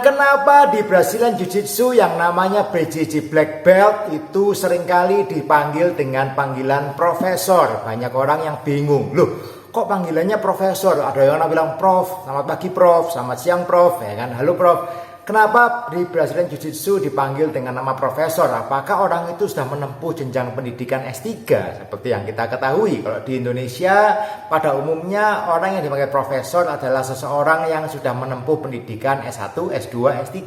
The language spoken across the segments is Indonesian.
Kenapa di Brazilian Jiu-Jitsu yang namanya BJJ Black Belt itu seringkali dipanggil dengan panggilan profesor? Banyak orang yang bingung, loh kok panggilannya profesor? Ada yang bilang prof, selamat pagi prof, selamat siang prof, ya kan, halo prof. Kenapa di Brazilian Jiu-Jitsu dipanggil dengan nama profesor? Apakah orang itu sudah menempuh jenjang pendidikan S3? Seperti yang kita ketahui, kalau di Indonesia pada umumnya orang yang dipanggil profesor adalah seseorang yang sudah menempuh pendidikan S1, S2, S3.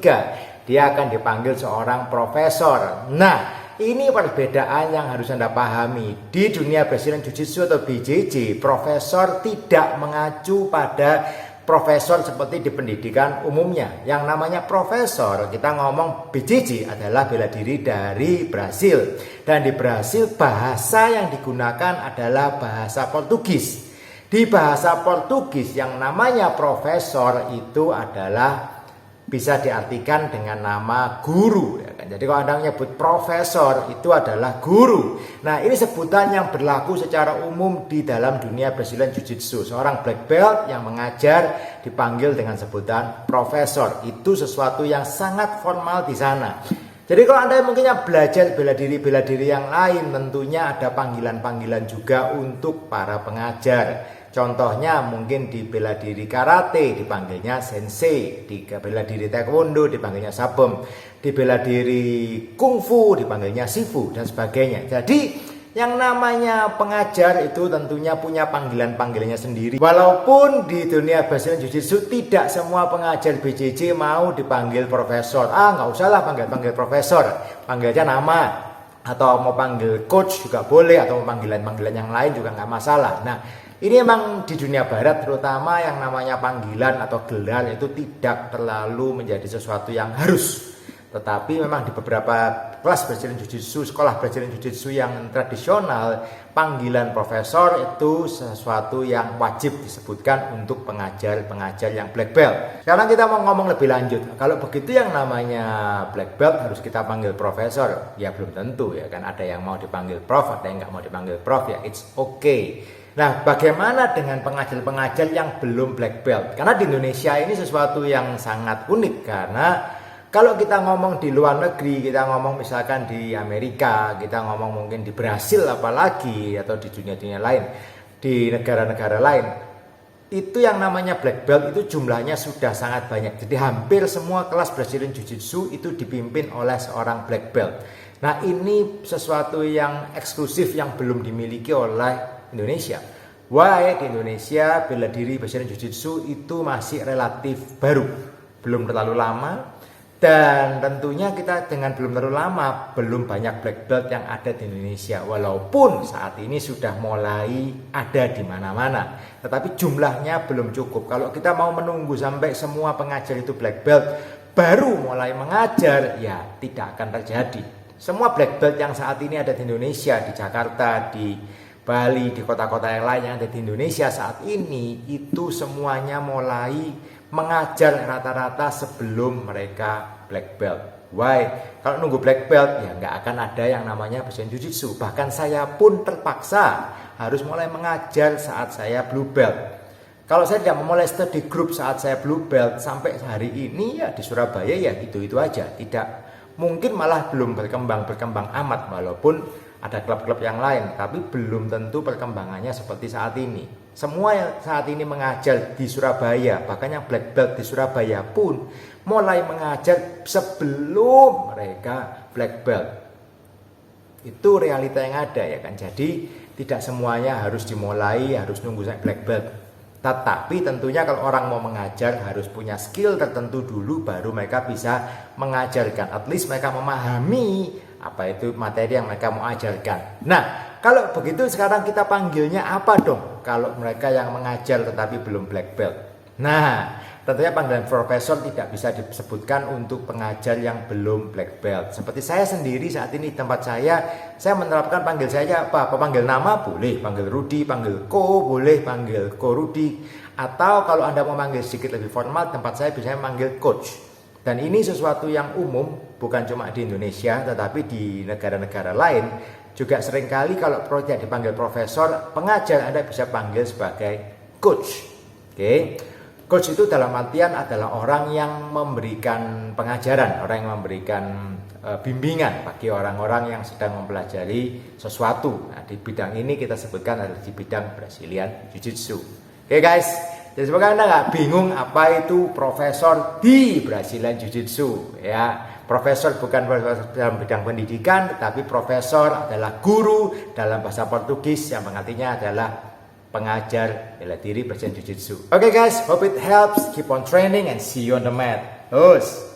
Dia akan dipanggil seorang profesor. Nah, ini perbedaan yang harus Anda pahami. Di dunia Brazilian Jiu-Jitsu atau BJJ, profesor tidak mengacu pada profesor seperti di pendidikan umumnya. Yang namanya profesor, kita ngomong BJJ adalah bela diri dari Brasil. Dan di Brasil bahasa yang digunakan adalah bahasa Portugis. Di bahasa Portugis yang namanya profesor itu adalah bisa diartikan dengan nama guru, ya kan? Jadi kalau Anda menyebut profesor itu adalah guru. Nah, ini sebutan yang berlaku secara umum di dalam dunia Brazilian Jiu-Jitsu. Seorang black belt yang mengajar dipanggil dengan sebutan profesor. Itu sesuatu yang sangat formal di sana. Jadi kalau Anda mungkin belajar bela diri yang lain, tentunya ada panggilan-panggilan juga untuk para pengajar. Contohnya mungkin di bela diri karate dipanggilnya sensei, di bela diri taekwondo dipanggilnya sabum, di bela diri kungfu dipanggilnya sifu dan sebagainya. Jadi yang namanya pengajar itu tentunya punya panggilan-panggilannya sendiri. Walaupun di dunia Brazilian Jiu-Jitsu tidak semua pengajar BJJ mau dipanggil profesor. Nggak usah lah panggil profesor, panggil aja nama. Atau mau panggil coach juga boleh, atau mau panggilan-panggilan yang lain juga nggak masalah. Nah, ini memang di dunia barat terutama yang namanya panggilan atau gelar itu tidak terlalu menjadi sesuatu yang harus. Tetapi memang di beberapa kelas Brazilian Jiu-Jitsu, sekolah Brazilian Jiu-Jitsu yang tradisional, panggilan profesor itu sesuatu yang wajib disebutkan untuk pengajar-pengajar yang black belt. Sekarang kita mau ngomong lebih lanjut. Kalau begitu yang namanya black belt harus kita panggil profesor? Ya belum tentu ya kan. Ada yang mau dipanggil prof, ada yang nggak mau dipanggil prof, ya it's okay. Nah, bagaimana dengan pengajar-pengajar yang belum black belt? Karena di Indonesia ini sesuatu yang sangat unik, karena kalau kita ngomong di luar negeri, kita ngomong misalkan di Amerika, kita ngomong mungkin di Brasil apalagi, atau di dunia-dunia lain, di negara-negara lain, itu yang namanya black belt itu jumlahnya sudah sangat banyak. Jadi hampir semua kelas Brazilian Jiu-Jitsu itu dipimpin oleh seorang black belt. Nah, ini sesuatu yang eksklusif yang belum dimiliki oleh Indonesia. Why? Di Indonesia bela diri Brazilian Jiu-Jitsu itu masih relatif baru, belum terlalu lama. Dan tentunya kita dengan belum terlalu lama, belum banyak black belt yang ada di Indonesia. Walaupun saat ini sudah mulai ada di mana-mana, tetapi jumlahnya belum cukup. Kalau kita mau menunggu sampai semua pengajar itu black belt baru mulai mengajar, ya tidak akan terjadi. Semua black belt yang saat ini ada di Indonesia, di Jakarta, di Bali, di kota-kota yang lain yang ada di Indonesia saat ini, itu semuanya mulai mengajar rata-rata sebelum mereka black belt. Why? Kalau nunggu black belt ya nggak akan ada yang namanya Brazilian Jiu-Jitsu. Bahkan saya pun terpaksa harus mulai mengajar saat saya blue belt. Kalau saya tidak memulai study group saat saya blue belt sampai hari ini ya di Surabaya ya itu aja. Tidak mungkin, malah belum berkembang amat, walaupun ada klub-klub yang lain, tapi belum tentu perkembangannya seperti saat ini. Semua yang saat ini mengajar di Surabaya, bahkan yang black belt di Surabaya pun mulai mengajar sebelum mereka black belt. Itu realita yang ada ya kan. Jadi tidak semuanya harus dimulai, harus nunggu sampai black belt. Tetapi tentunya kalau orang mau mengajar harus punya skill tertentu dulu, baru mereka bisa mengajarkan. At least mereka memahami apa itu materi yang mereka mau ajarkan. Nah, kalau begitu sekarang kita panggilnya apa dong kalau mereka yang mengajar tetapi belum black belt? Nah, tentunya panggilan profesor tidak bisa disebutkan untuk pengajar yang belum black belt. Seperti saya sendiri saat ini di tempat saya menerapkan panggil saya apa? Panggil nama boleh, panggil Rudy, panggil Ko boleh, panggil Ko Rudy. Atau kalau Anda mau manggil sedikit lebih formal, tempat saya biasanya manggil coach. Dan ini sesuatu yang umum, bukan cuma di Indonesia, tetapi di negara-negara lain juga seringkali kalau tidak dipanggil profesor, pengajar Anda bisa panggil sebagai coach. Oke. Coach itu dalam artian adalah orang yang memberikan pengajaran, orang yang memberikan bimbingan bagi orang-orang yang sedang mempelajari sesuatu. Nah, di bidang ini kita sebutkan adalah di bidang Brazilian Jiu-Jitsu. Oke guys, jadi semoga Anda nggak bingung apa itu profesor di Brazilian Jiu-Jitsu. Ya, profesor bukan profesor dalam bidang pendidikan, tetapi profesor adalah guru dalam bahasa Portugis yang artinya adalah pengajar bela diri Brazilian Jiu-Jitsu. Okay guys, hope it helps. Keep on training and see you on the mat. Terus.